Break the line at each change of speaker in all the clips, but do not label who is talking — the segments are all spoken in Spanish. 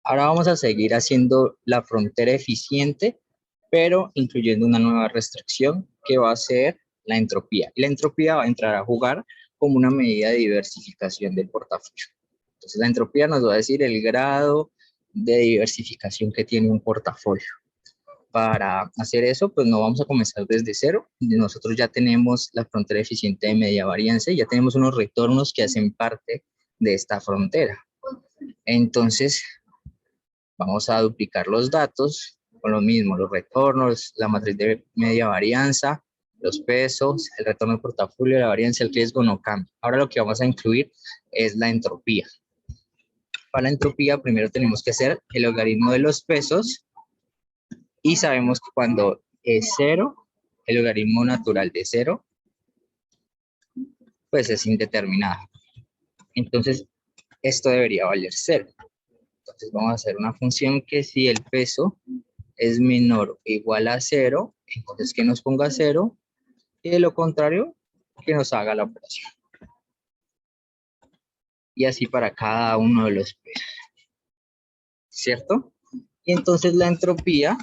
Ahora vamos a seguir haciendo la frontera eficiente, pero incluyendo una nueva restricción que va a ser la entropía. Y la entropía va a entrar a jugar como una medida de diversificación del portafolio. Entonces, la entropía nos va a decir el grado de diversificación que tiene un portafolio. Para hacer eso, pues no vamos a comenzar desde cero. Nosotros ya tenemos la frontera eficiente de media varianza y ya tenemos unos retornos que hacen parte de esta frontera. Entonces, vamos a duplicar los datos con lo mismo, los retornos, la matriz de media varianza, los pesos, el retorno del portafolio, la varianza, el riesgo no cambia. Ahora lo que vamos a incluir es la entropía. Para la entropía primero tenemos que hacer el logaritmo de los pesos y sabemos que cuando es cero, el logaritmo natural de cero, pues es indeterminado. Entonces, esto debería valer cero. Entonces vamos a hacer una función que si el peso es menor o igual a cero, entonces que nos ponga cero, y de lo contrario, que nos haga la operación. Y así para cada uno de los pesos, ¿cierto? Y entonces la entropía,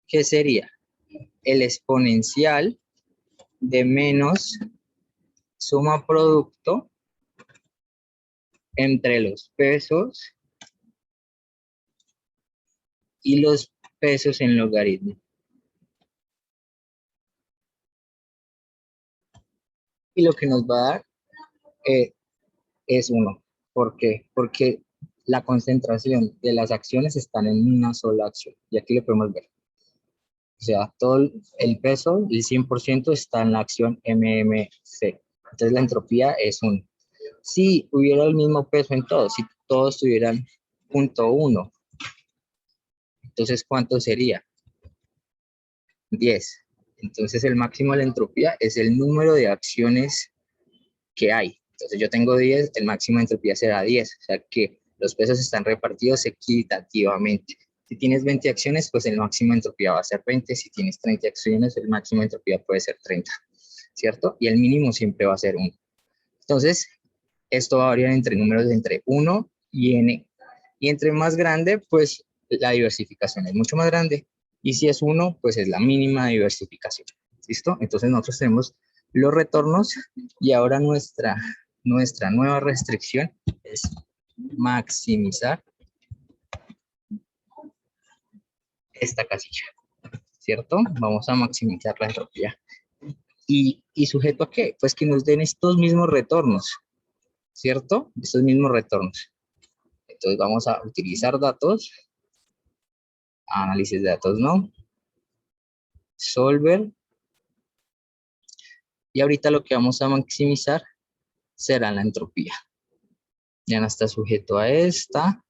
¿qué sería? El exponencial de menos suma producto entre los pesos y los pesos en logaritmo. Y lo que nos va a dar es 1. ¿Por qué? Porque la concentración de las acciones están en una sola acción. Y aquí lo podemos ver. O sea, todo el peso, el 100% está en la acción MMC. Entonces la entropía es 1. Si hubiera el mismo peso en todos, si todos tuvieran 0.1, entonces ¿cuánto sería? 10. Entonces el máximo de la entropía es el número de acciones que hay. Entonces yo tengo 10, el máximo de entropía será 10. O sea que los pesos están repartidos equitativamente. Si tienes 20 acciones, pues el máximo de entropía va a ser 20. Si tienes 30 acciones, el máximo de entropía puede ser 30, ¿cierto? Y el mínimo siempre va a ser 1. Entonces, esto va a variar entre números de entre 1 y n. Y entre más grande, pues la diversificación es mucho más grande. Y si es 1, pues es la mínima diversificación. ¿Listo? Entonces nosotros tenemos los retornos y ahora nuestra nueva restricción es maximizar esta casilla, ¿cierto? Vamos a maximizar la entropía. ¿Y sujeto a qué? Pues que nos den estos mismos retornos, ¿cierto? Estos mismos retornos. Entonces vamos a utilizar datos, análisis de datos no, solver, y ahorita lo que vamos a maximizar será la entropía. Ya no está sujeto a esta.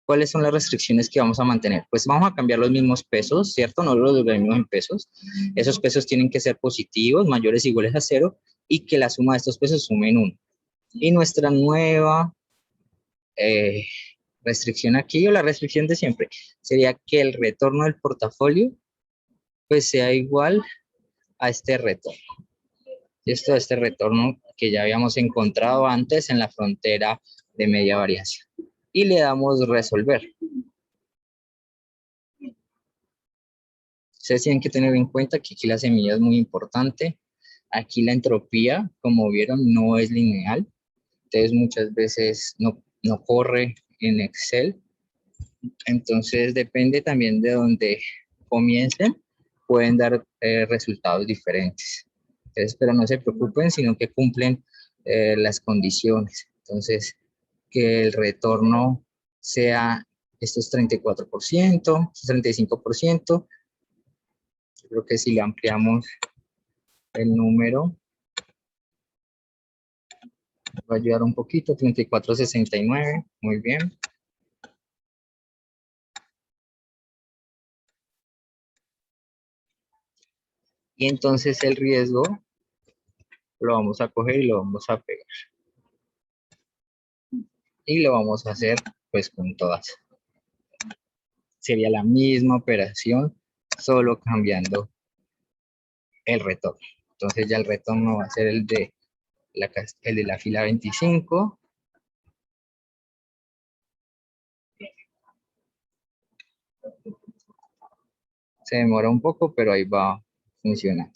¿Cuáles son las restricciones que vamos a mantener? Pues vamos a cambiar los mismos pesos, ¿cierto? No los mismos en pesos. Esos pesos tienen que ser positivos, mayores o iguales a 0, y que la suma de estos pesos sumen 1. Y nuestra nueva restricción aquí, o la restricción de siempre, sería que el retorno del portafolio pues sea igual a este retorno. Este retorno que ya habíamos encontrado antes en la frontera de media varianza. Y le damos resolver. Ustedes tienen que tener en cuenta que aquí la semilla es muy importante. Aquí la entropía, como vieron, no es lineal. Entonces muchas veces no corre en Excel. Entonces depende también de donde comiencen, pueden dar resultados diferentes. Entonces, pero no se preocupen, sino que cumplen las condiciones. Entonces, que el retorno sea estos 34%, 35%. Yo creo que si le ampliamos el número, va a ayudar un poquito, 34,69, muy bien. Y entonces el riesgo lo vamos a coger y lo vamos a pegar. Y lo vamos a hacer pues con todas. Sería la misma operación, solo cambiando el retorno. Entonces ya el retorno va a ser el de la fila 25 Se demora un poco, pero ahí va funcionando.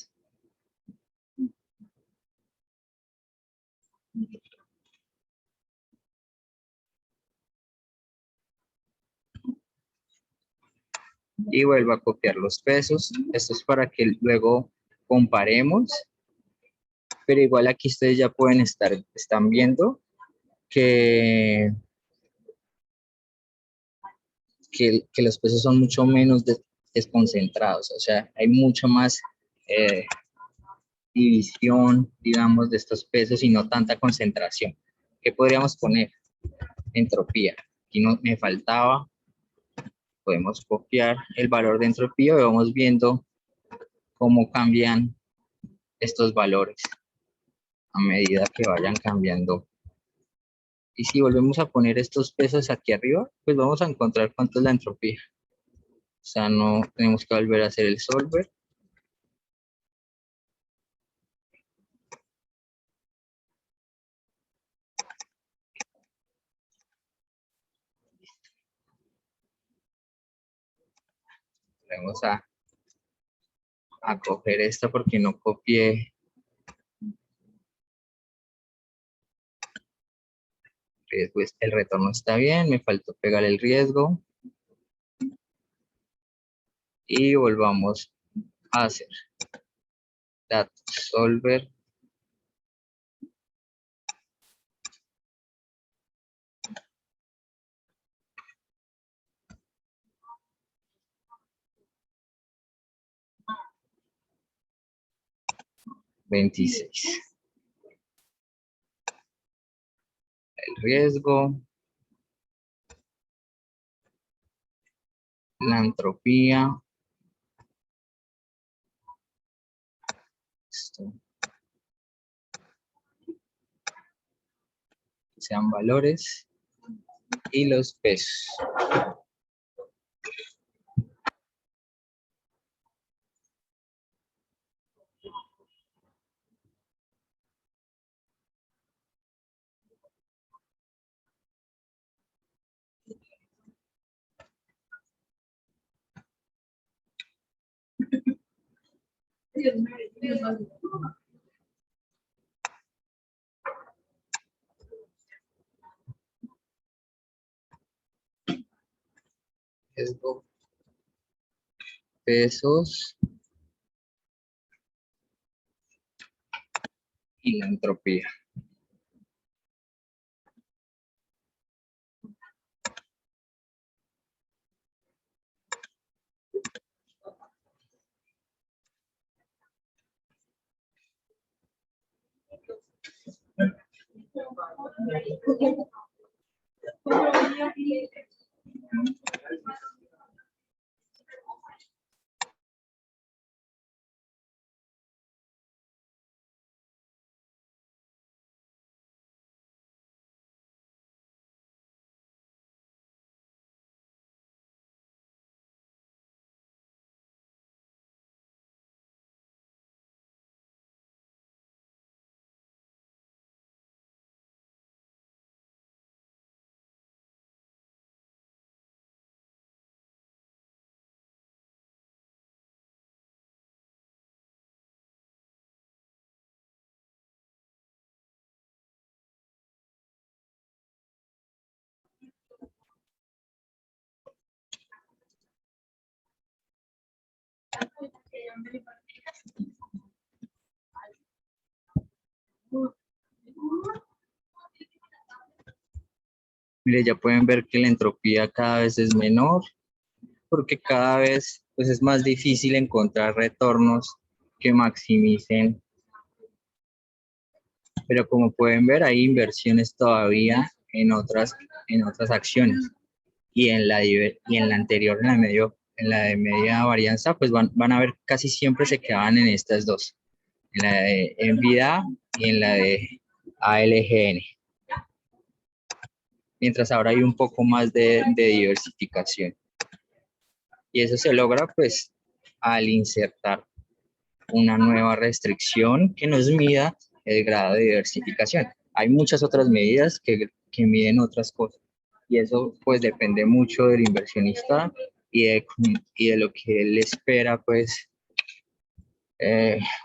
Y vuelvo a copiar los pesos. Esto es para que luego comparemos, pero igual aquí ustedes ya pueden están viendo que, que los pesos son mucho menos desconcentrados, o sea, hay mucho más división, digamos, de estos pesos y no tanta concentración. ¿Qué podríamos poner? Entropía. Aquí no me faltaba. Podemos copiar el valor de entropía y vamos viendo cómo cambian estos valores a medida que vayan cambiando. Y si volvemos a poner estos pesos aquí arriba, pues vamos a encontrar cuánto es la entropía. O sea, no tenemos que volver a hacer el solver. Vamos a coger esta porque no copié. Pues el retorno está bien, me faltó pegar el riesgo. Y volvamos a hacer datos solver. $26. El riesgo, la entropía, esto, sean valores y los pesos. Riesgo, pesos y la entropía. Mire, ya pueden ver que la entropía cada vez es menor, porque cada vez pues, es más difícil encontrar retornos que maximicen. Pero como pueden ver, hay inversiones todavía en otras acciones. Y en la anterior, en la de media varianza, pues van a ver casi siempre se quedaban en estas dos. En la de NVIDIA y en la de ALGN. Mientras ahora hay un poco más de diversificación. Y eso se logra pues al insertar una nueva restricción que nos mida el grado de diversificación. Hay muchas otras medidas que miden otras cosas y eso pues depende mucho del inversionista y de lo que él espera, pues,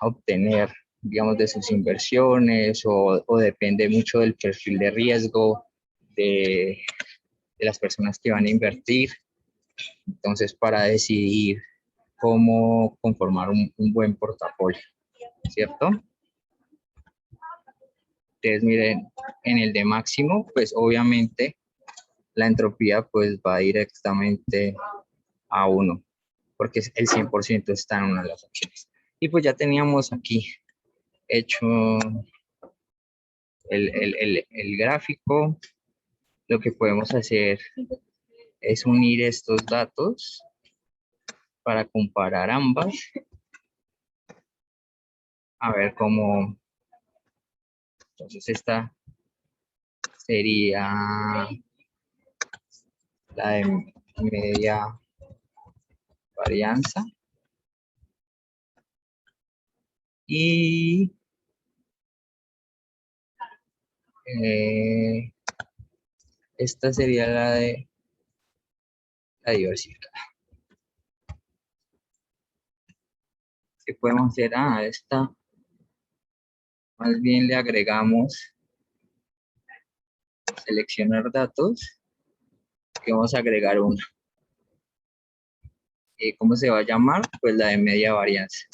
obtener, digamos, de sus inversiones o depende mucho del perfil de riesgo de las personas que van a invertir. Entonces, para decidir cómo conformar un buen portafolio, ¿cierto? Entonces, miren, en el de máximo, pues obviamente la entropía pues va directamente a 1, porque el 100% está en una de las opciones. Y pues ya teníamos aquí hecho el gráfico. Lo que podemos hacer es unir estos datos para comparar ambas. A ver cómo... Entonces esta sería la de media varianza. Y esta sería la de la diversidad. ¿Qué podemos hacer? Esta más bien le agregamos seleccionar datos y vamos a agregar una. ¿Cómo se va a llamar? Pues la de media varianza.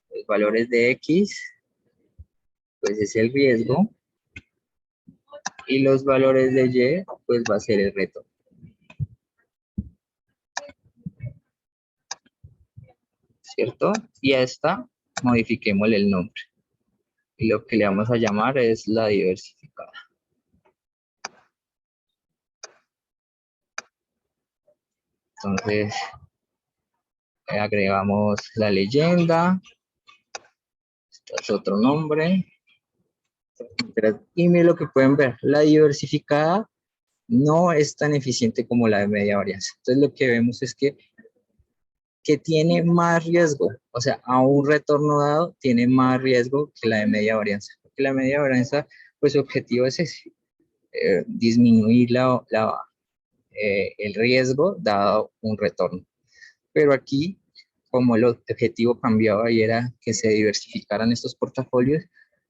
Los valores de X, pues es el riesgo, y los valores de Y, pues va a ser el reto. ¿Cierto? Y a esta modifiquémosle el nombre. Y lo que le vamos a llamar es la diversificada. Entonces, agregamos la leyenda. Este es otro nombre. Y miren lo que pueden ver. La diversificada no es tan eficiente como la de media varianza. Entonces, lo que vemos es que tiene más riesgo. O sea, a un retorno dado tiene más riesgo que la de media varianza. Porque la media varianza, pues su objetivo es ese, disminuir el riesgo dado un retorno. Pero aquí, como el objetivo cambiaba y era que se diversificaran estos portafolios,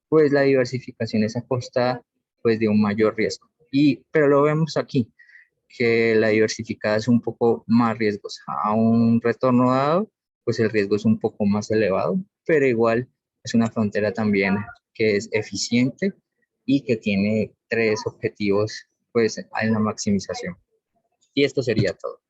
pues la diversificación es a costa pues, de un mayor riesgo. Pero lo vemos aquí, que la diversificada es un poco más riesgosa. A un retorno dado, pues el riesgo es un poco más elevado, pero igual es una frontera también que es eficiente y que tiene 3 objetivos pues en la maximización. Y esto sería todo.